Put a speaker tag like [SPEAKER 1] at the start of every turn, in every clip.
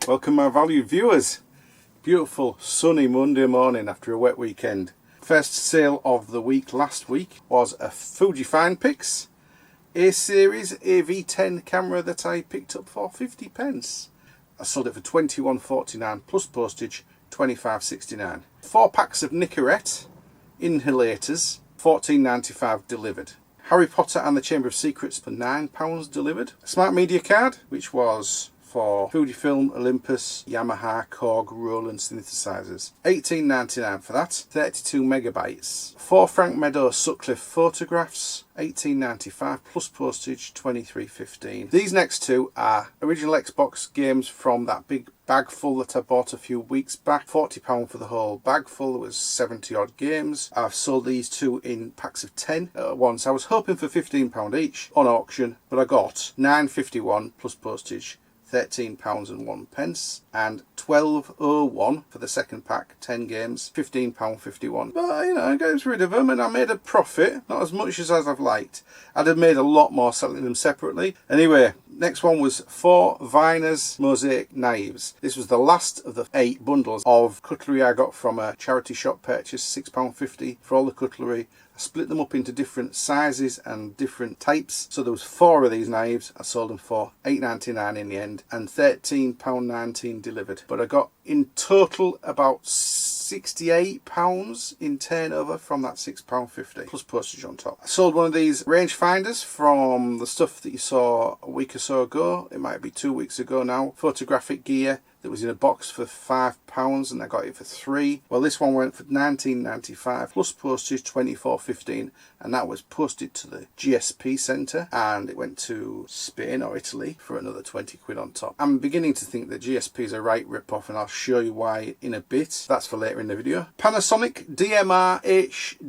[SPEAKER 1] Welcome my valued viewers. Beautiful sunny Monday morning after a wet weekend. First sale of the week last week was a Fujifilm Pix A-series AV10 camera that I picked up for 50 pence. I sold it for £21.49 plus postage, £25.69. 4 packs of Nicorette inhalators, £14.95 delivered. Harry Potter and the Chamber of Secrets for £9 delivered. A smart media card, which was for Fujifilm, Olympus, Yamaha, Korg, Roland synthesizers. £18.99 for that. 32 megabytes. 4 Frank Meadows Sutcliffe photographs. £18.95 plus postage, £23.15. These next two are original Xbox games from that big bag full that I bought a few weeks back. £40 for the whole bag full. There was 70 odd games. I've sold these two in packs of 10 at once. I was hoping for £15 each on auction, but I got £9.51 plus postage, £13.01, and £12.01 for the second pack, 10 games, £15.51. But you know, I got rid of them and I made a profit, not as much as I've liked. I'd have made a lot more selling them separately. Anyway, next one was 4 Viner's Mosaic knives. This was the last of the 8 bundles of cutlery I got from a charity shop purchase, £6.50 for all the cutlery. I split them up into different sizes and different types. So there was 4 of these knives. I sold them for £8.99 in the end and £13.19 delivered. But I got in total about £68 in turnover from that £6.50 plus postage on top. I sold one of these rangefinders from the stuff that you saw a week or so ago. It might be 2 weeks ago now. Photographic gear that was in a box for £5 and I got it for £3. Well, this one went for £19.95 plus postage, £24.15, and that was posted to the GSP centre and it went to Spain or Italy for another 20 quid on top. I'm beginning to think that GSP is a right rip-off and I'll show you why in a bit. That's for later in the video. Panasonic DMR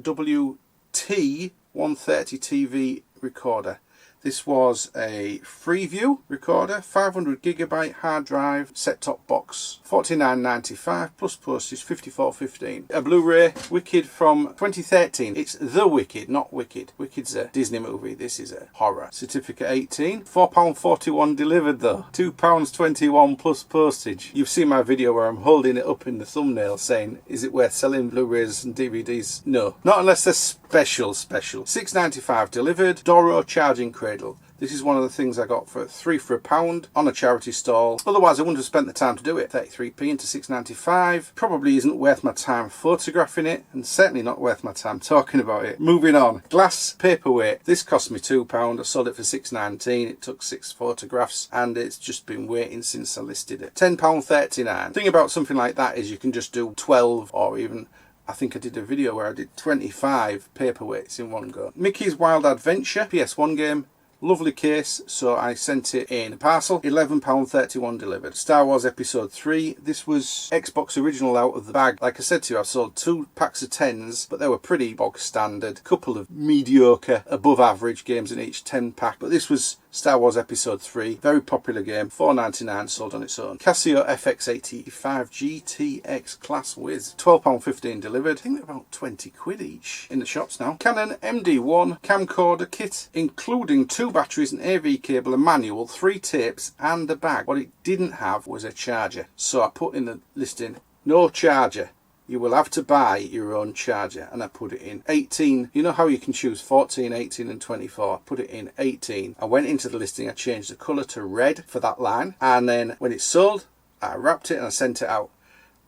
[SPEAKER 1] HWT 130 TV recorder. This was a Freeview recorder, 500GB hard drive, set-top box, $49.95 plus postage, $54.15. A Blu-ray Wicked from 2013. It's The Wicked, not Wicked. Wicked's a Disney movie. This is a horror. Certificate 18. £4.41 delivered though. £2.21 plus postage. You've seen my video where I'm holding it up in the thumbnail saying, is it worth selling Blu-rays and DVDs? No. Not unless they're special. £6.95 delivered. Doro charging cradle. This is one of the things I got for 3 for £1 on a charity stall. Otherwise I wouldn't have spent the time to do it. 33p into £6.95. Probably isn't worth my time photographing it and certainly not worth my time talking about it. Moving on. Glass paperweight. This cost me £2. I sold it for £6.19. It took 6 photographs and it's just been waiting since I listed it. £10.39. The thing about something like that is you can just do 12 or even, I think I did a video where I did 25 paperweights in one go. Mickey's Wild Adventure PS1 game. Lovely case, so I sent it in a parcel. £11.31 delivered. Star Wars Episode 3. This was Xbox original out of the bag. Like I said to you, I've sold 2 packs of 10s, but they were pretty bog standard. Couple of mediocre, above average games in each 10 pack, but this was Star Wars Episode 3. Very popular game. $4.99 sold on its own. Casio FX85 GTX Class Wiz. £12.15 delivered. I think they're about 20 quid each in the shops now. Canon MD1 camcorder kit, including 2 batteries, an AV cable, a manual, 3 tapes and a bag. What it didn't have was a charger. So I put in the listing, no charger. You will have to buy your own charger, and I put it in 18. You know how you can choose 14, 18 and 24. I put it in 18. I went into the listing, I changed the colour to red for that line, and then when it sold I wrapped it and I sent it out.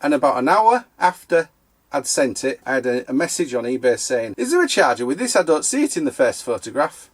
[SPEAKER 1] And about an hour after I'd sent it, I had a message on eBay saying, is there a charger with this? I don't see it in the first photograph.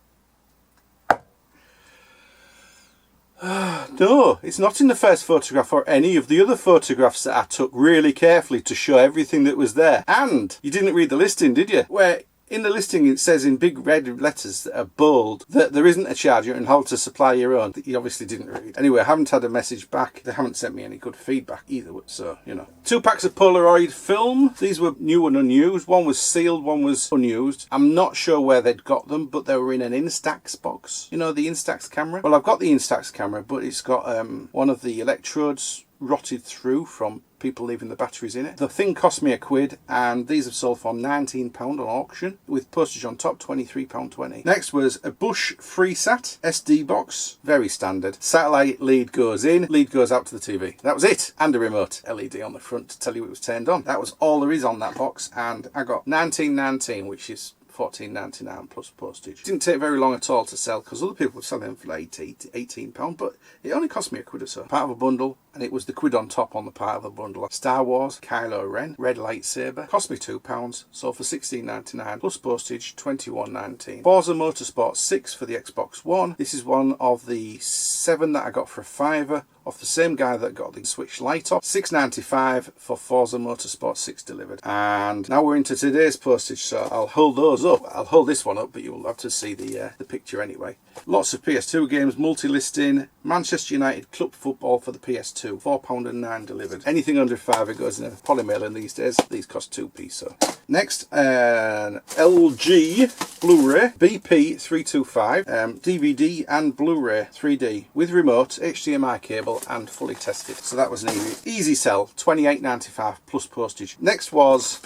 [SPEAKER 1] No, it's not in the first photograph or any of the other photographs that I took really carefully to show everything that was there. And you didn't read the listing, did you? Where in the listing it says in big red letters that are bold that there isn't a charger and how to supply your own. That you obviously didn't read. Anyway, I haven't had a message back. They haven't sent me any good feedback either, so you know. 2 packs of Polaroid film. These were new and unused. One was sealed, one was unused. I'm not sure where they'd got them, but they were in an Instax box. You know, the Instax camera? Well, I've got the Instax camera, but it's got one of the electrodes rotted through from people leaving the batteries in it. The thing cost me £1, and these have sold for £19 on auction with postage on top, £23.20. Next was a Bush FreeSat SD box, very standard. Satellite lead goes in, lead goes out to the TV. That was it, and a remote LED on the front to tell you it was turned on. That was all there is on that box, and I got £19.19, which is £14.99 plus postage. It didn't take very long at all to sell because other people were selling them for like £18, but it only cost me £1 or so. Part of a bundle, and it was the £1 on top on the part of the bundle. Star Wars, Kylo Ren, red lightsaber, cost me £2, sold for £16.99 plus postage, £21.19. Forza Motorsport 6 for the Xbox One. This is one of the 7 that I got for £5 off the same guy that got the Switch Lite off. £6.95 for Forza Motorsport 6 delivered. And now we're into today's postage, so I'll hold those up. I'll hold this one up, but you'll have to see the picture anyway. Lots of PS2 games, multi-listing. Manchester United Club Football for the PS2, £4.09 delivered. Anything under £5 goes in a polymailer these days. These cost 2p, so. Next, an LG Blu-ray BP325, DVD and Blu-ray 3D with remote, HDMI cable and fully tested. So that was an easy sell, £28.95 plus postage. Next was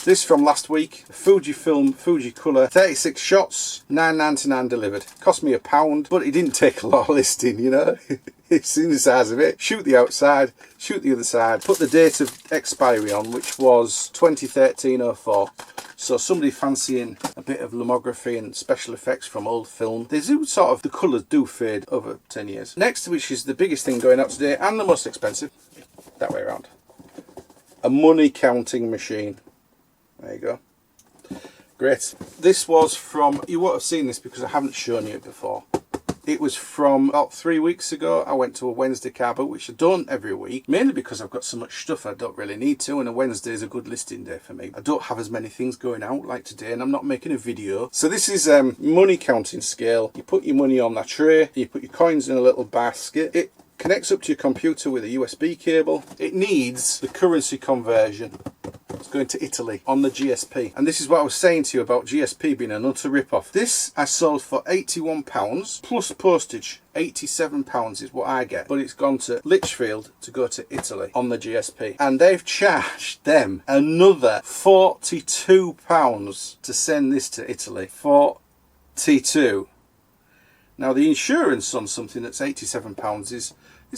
[SPEAKER 1] this from last week, Fujifilm Fujicolor 36 shots, £9.99 delivered. Cost me £1, but it didn't take a lot of listing, you know. It's seen the size of it. Shoot the outside, shoot the other side, put the date of expiry on, which was 2013-04. So somebody fancying a bit of lomography and special effects from old film. They do sort of, the colours do fade over 10 years. Next, which is the biggest thing going out today and the most expensive, that way around, a money counting machine. There you go. Great. This was from, you won't have seen this because I haven't shown you it before. It was from about 3 weeks ago. I went to a Wednesday car boot, which I don't every week, mainly because I've got so much stuff I don't really need to, and a Wednesday is a good listing day for me. I don't have as many things going out like today, and I'm not making a video. So this is money counting scale. You put your money on that tray, you put your coins in a little basket. It connects up to your computer with a USB cable. It needs the currency conversion. It's going to Italy on the GSP. And this is what I was saying to you about GSP being an utter rip-off. This I sold for £81 plus postage. £87 is what I get. But it's gone to Lichfield to go to Italy on the GSP. And they've charged them another £42 to send this to Italy. 42. Now the insurance on something that's £87 is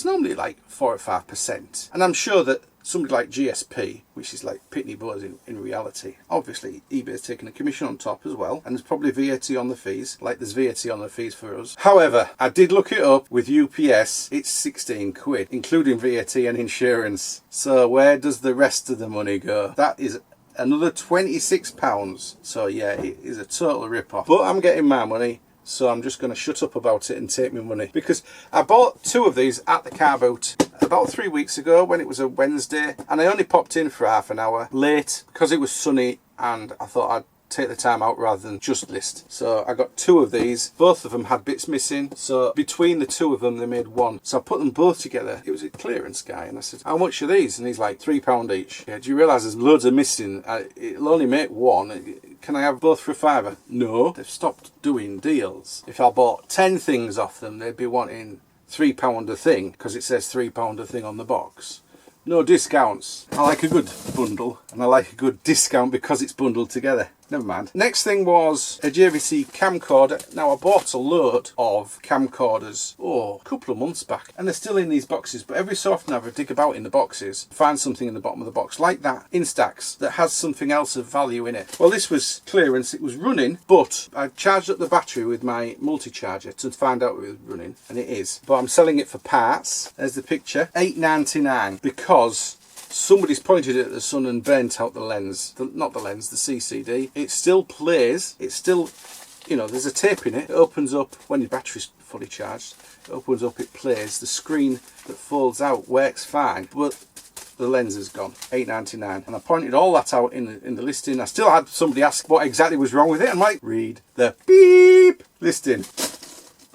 [SPEAKER 1] normally like 4 or 5%. And I'm sure that somebody like GSP, which is like Pitney Bowes in reality, obviously eBay's taking a commission on top as well, and there's probably VAT on the fees, like there's VAT on the fees for us. However, I did look it up with UPS, it's £16, including VAT and insurance. So where does the rest of the money go? That is another £26. So yeah, it is a total rip-off. But I'm getting my money. So I'm just going to shut up about it and take my money. Because I bought 2 of these at the car boot about 3 weeks ago when it was a Wednesday. And I only popped in for half an hour late because it was sunny and I thought I'd take the time out rather than just list. So I got 2 of these. Both of them had bits missing. So between the 2 of them, they made 1. So I put them both together. It was a clearance guy. And I said, how much are these? And he's like, £3 each. Yeah, do you realise there's loads of missing? It'll only make 1. Can I have both for £5? No, they've stopped doing deals. If I bought 10 things off them, they'd be wanting £3 a thing because it says £3 a thing on the box. No discounts. I like a good bundle, and I like a good discount because it's bundled together. Never mind. Next thing was a JVC camcorder. Now I bought a load of camcorders, a couple of months back, and they're still in these boxes, but every so often I dig about in the boxes, find something in the bottom of the box, like that, Instax, that has something else of value in it. Well, this was clearance, it was running, but I charged up the battery with my multi-charger to find out it was running, and it is. But I'm selling it for parts. There's the picture, £8.99, because somebody's pointed it at the sun and bent out the lens. Not the lens, the CCD. It still plays. It's still, you know, there's a tape in it. It opens up when your battery's fully charged. It opens up, it plays. The screen that folds out works fine, but the lens is gone. £8.99. And I pointed all that out in the listing. I still had somebody ask what exactly was wrong with it. I'm like, read the beep listing.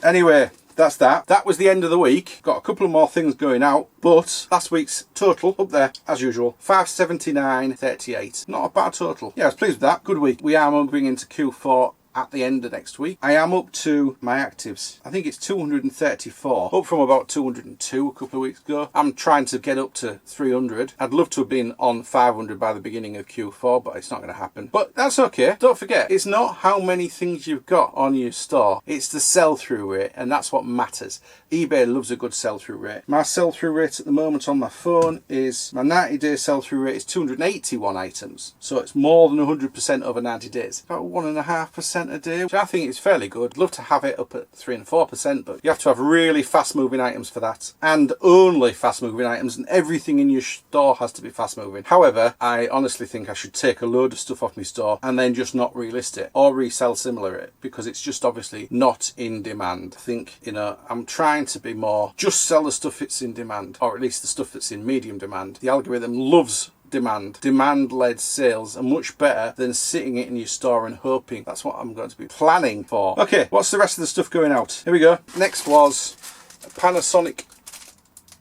[SPEAKER 1] Anyway, that's that. That was the end of the week. Got a couple of more things going out, but last week's total up there as usual, 579.38. Not a bad total. Yeah, I was pleased with that. Good week. We are moving into Q4 at the end of next week. I am up to my actives. I think it's 234, up from about 202 a couple of weeks ago. I'm trying to get up to 300. I'd love to have been on 500 by the beginning of Q4, but it's not going to happen. But that's okay. Don't forget, it's not how many things you've got on your store. It's the sell-through rate, and that's what matters. eBay loves a good sell-through rate. My sell-through rate at the moment on my phone is, my 90-day sell-through rate is 281 items. So it's more than 100% over 90 days. About 1.5% a day, which I think is fairly good. Love to have it up at 3 and 4%, but you have to have really fast-moving items for that. And only fast-moving items, and everything in your store has to be fast-moving. However, I honestly think I should take a load of stuff off my store and then just not relist it or resell similar it, because it's just obviously not in demand. I think, you know, I'm trying to be more, just sell the stuff that's in demand, or at least the stuff that's in medium demand. The algorithm loves demand-led sales are much better than sitting it in your store and hoping. That's what I'm going to be planning for. Okay, what's the rest of the stuff going out? Here we go. Next was a Panasonic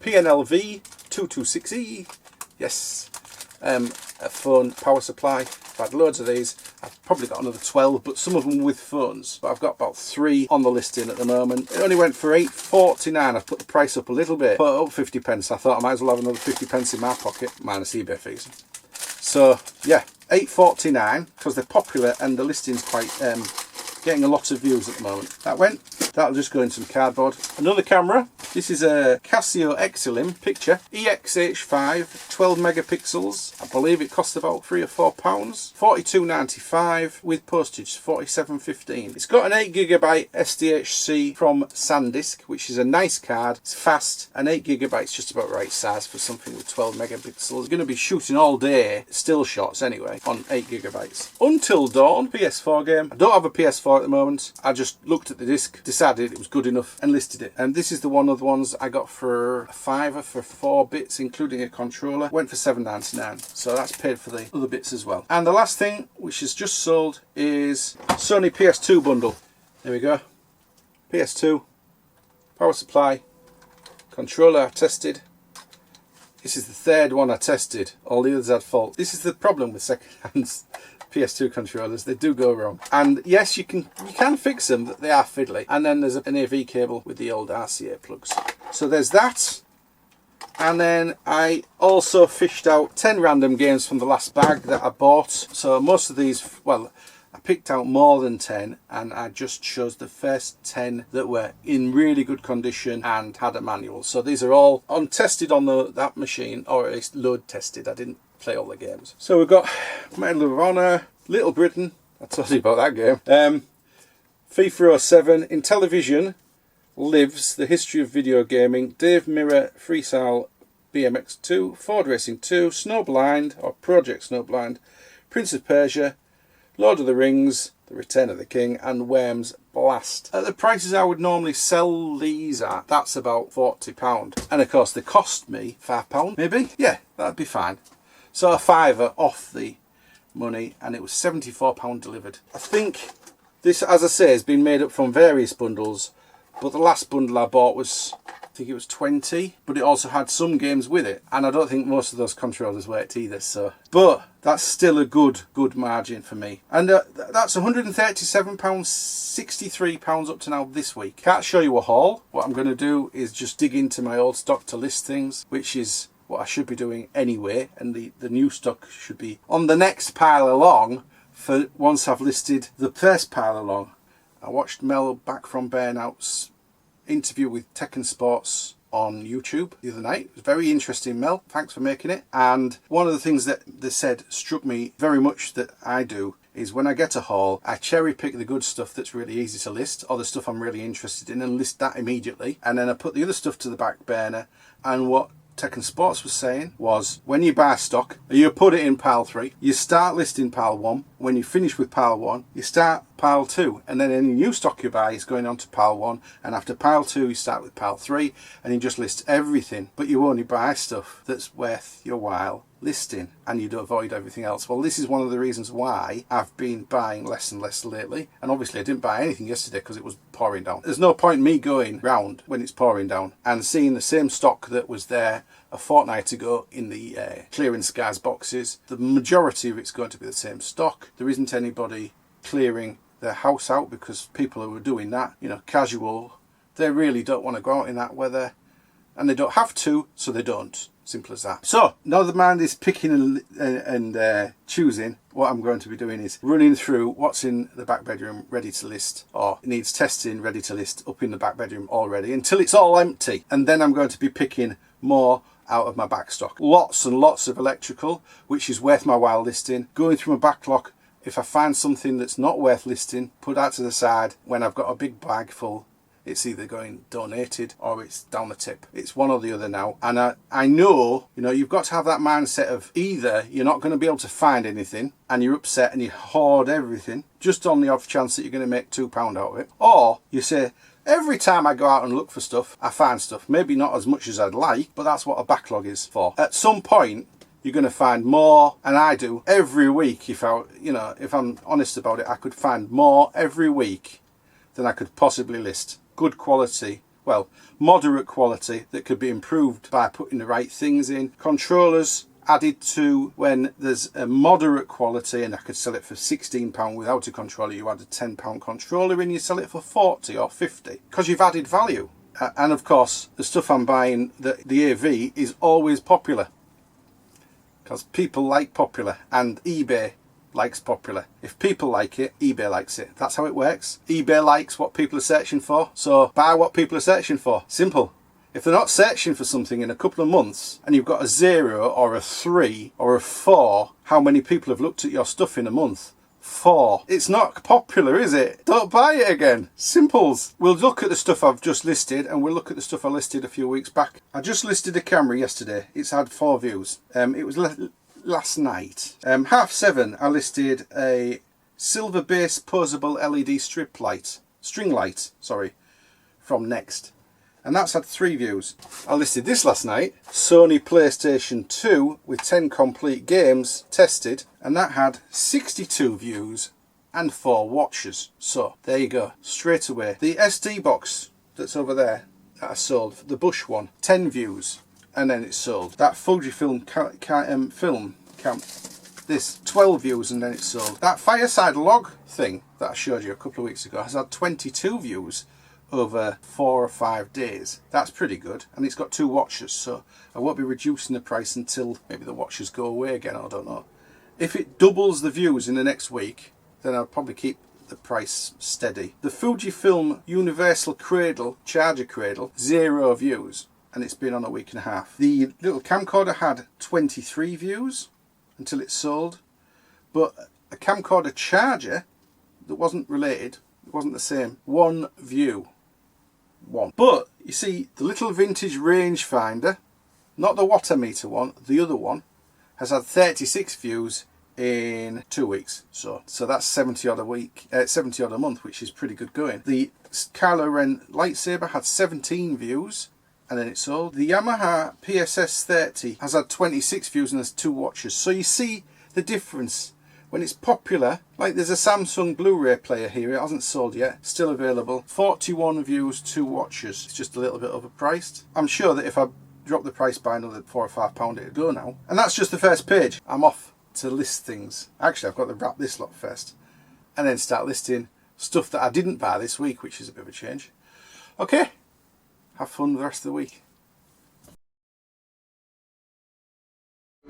[SPEAKER 1] PNLV 226E. Yes. A phone power supply. I've had loads of these. I've probably got another 12, but some of them with phones. But I've got about 3 on the listing at the moment. It only went for £8.49. I've put the price up a little bit, put it up 50 pence. I thought I might as well have another 50 pence in my pocket, minus eBay fees. So yeah, £8.49, because they're popular and the listing's quite getting a lot of views at the moment. That went. That'll just go in some cardboard. Another camera. This is a Casio Exilim picture. EXH5, 12 megapixels. I believe it cost about £3 or £4. £42.95 with postage, £47.15. It's got an 8GB SDHC from SanDisk, which is a nice card. It's fast, and 8GB is just about right size for something with 12 megapixels. It's going to be shooting all day, still shots anyway, on 8GB. Until Dawn, PS4 game. I don't have a PS4 at the moment. I just looked at the disc, decided it was good enough and listed it. And this is the one of the ones I got for a £5 for 4 bits, including a controller. Went for £7.99, so that's paid for the other bits as well. And the last thing, which is just sold, is Sony PS2 bundle. There we go. PS2, power supply, controller I tested. This is the third one I tested. All the others had fault. This is the problem with second-hand PS2 controllers. They do go wrong. And yes, you can fix them, but they are fiddly. And then there's an AV cable with the old RCA plugs. So there's that. And then I also fished out 10 random games from the last bag that I bought. So most of these, well, I picked out more than 10, and I just chose the first 10 that were in really good condition and had a manual. So these are all untested on that machine, or at least load tested. I didn't play all the games. So we've got Medal of Honor, Little Britain, I told you about that game, FIFA 07, In Television Lives, The History of Video Gaming, Dave Mirror Freestyle BMX 2, Ford Racing 2, Snowblind, or Project Snowblind, Prince of Persia, Lord of the Rings, The Return of the King, and Worms Blast. At the prices I would normally sell these at, that's about £40. And of course they cost me £5, maybe? Yeah, that'd be fine. So a £5 off the money, and it was £74 delivered. I think this, as I say, has been made up from various bundles, but the last bundle I bought was, I think it was 20, but it also had some games with it, and I don't think most of those controllers worked either, so. But that's still a good margin for me. And that's £137, £63 up to now this week. Can't show you a haul. What I'm going to do is just dig into my old stock to list things, which is what I should be doing anyway, and the new stock should be on the next pile along for once I've listed the first pile along. I watched Mel back from Burnout's interview with Tekken Sports on YouTube the other night. It was very interesting, Mel. Thanks for making it. And one of the things that they said struck me very much that I do is when I get a haul, I cherry pick the good stuff that's really easy to list, or the stuff I'm really interested in, and list that immediately. And then I put the other stuff to the back burner. And what Tekken Sports was saying was, when you buy stock, you put it in pile 3, you start listing pile 1, when you finish with pile 1, you start pile 2, and then any new stock you buy is going on to pile 1, and after pile 2 you start with pile 3, and you just list everything, but you only buy stuff that's worth your while listing, and you'd avoid everything else. Well, this is one of the reasons why I've been buying less and less lately, and obviously I didn't buy anything yesterday because it was pouring down. There's no point in me going round when it's pouring down and seeing the same stock that was there a fortnight ago in the clearance guys boxes. The majority of it's going to be the same stock. There isn't anybody clearing their house out, because people who are doing that, you know, casual, they really don't want to go out in that weather, and they don't have to, so they don't. Simple as that. So now the mind is picking and choosing. What I'm going to be doing is running through what's in the back bedroom ready to list, or needs testing, ready to list, up in the back bedroom already, until it's all empty. And then I'm going to be picking more out of my back stock. Lots and lots of electrical, which is worth my while listing. Going through my backlog, if I find something that's not worth listing, put that to the side. When I've got a big bag full, it's either going donated or it's down the tip. It's one or the other now. And I know, you know, you've got to have that mindset of either you're not going to be able to find anything and you're upset and you hoard everything just on the off chance that you're going to make £2 out of it, or you say, every time I go out and look for stuff, I find stuff. Maybe not as much as I'd like, but that's what a backlog is for. At some point, you're going to find more, and I do every week. If I'm honest about it, I could find more every week than I could possibly list. Good quality, well, moderate quality that could be improved by putting the right things in. Controllers added to when there's a moderate quality, and I could sell it for £16 without a controller. You add a £10 controller in, you sell it for 40 or 50 because you've added value. And of course, the stuff I'm buying, the AV, is always popular because people like popular, and eBay likes popular. If people like it, eBay likes it. That's how it works. eBay likes what people are searching for, so buy what people are searching for. Simple. If they're not searching for something in a couple of months and you've got a 0 or a 3 or a 4, how many people have looked at your stuff in a month? 4. It's not popular, is it? Don't buy it again. Simples. We'll look at the stuff I've just listed, and we'll look at the stuff I listed a few weeks back. I just listed a camera yesterday. It's had 4 views. It was last night. 7:30 I listed a silver base posable LED string light, from Next, and that's had 3 views. I listed this last night, Sony PlayStation 2 with 10 complete games tested, and that had 62 views and 4 watches. So there you go, straight away. The SD box that's over there that I sold, the Bush one, 10 views, and then it's sold. That Fujifilm film camp, this 12 views, and then it's sold. That fireside log thing that I showed you a couple of weeks ago has had 22 views over 4 or 5 days. That's pretty good, and it's got 2 watches, so I won't be reducing the price until maybe the watches go away again. I don't know. If it doubles the views in the next week, then I'll probably keep the price steady. The Fujifilm Universal Cradle, Charger Cradle, 0 views, and it's been on a week and a half. The little camcorder had 23 views until it sold, but a camcorder charger that wasn't related, it wasn't the same, 1 view. 1. But you see, the little vintage rangefinder, not the water meter one, the other one, has had 36 views in 2 weeks. So that's 70 odd a week, 70 odd a month, which is pretty good going. The Kylo Ren lightsaber had 17 views, and then it sold. The Yamaha PSS 30 has had 26 views and there's 2 watches. So you see the difference. When it's popular, like there's a Samsung Blu-ray player here, it hasn't sold yet, still available. 41 views, 2 watches. It's just a little bit overpriced. I'm sure that if I drop the price by another £4 or £5, it'd go now. And that's just the first page. I'm off to list things. Actually, I've got to wrap this lot first, and then start listing stuff that I didn't buy this week, which is a bit of a change. Okay, have fun the rest of the week.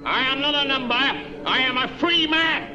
[SPEAKER 2] I am not a number. I am a free man.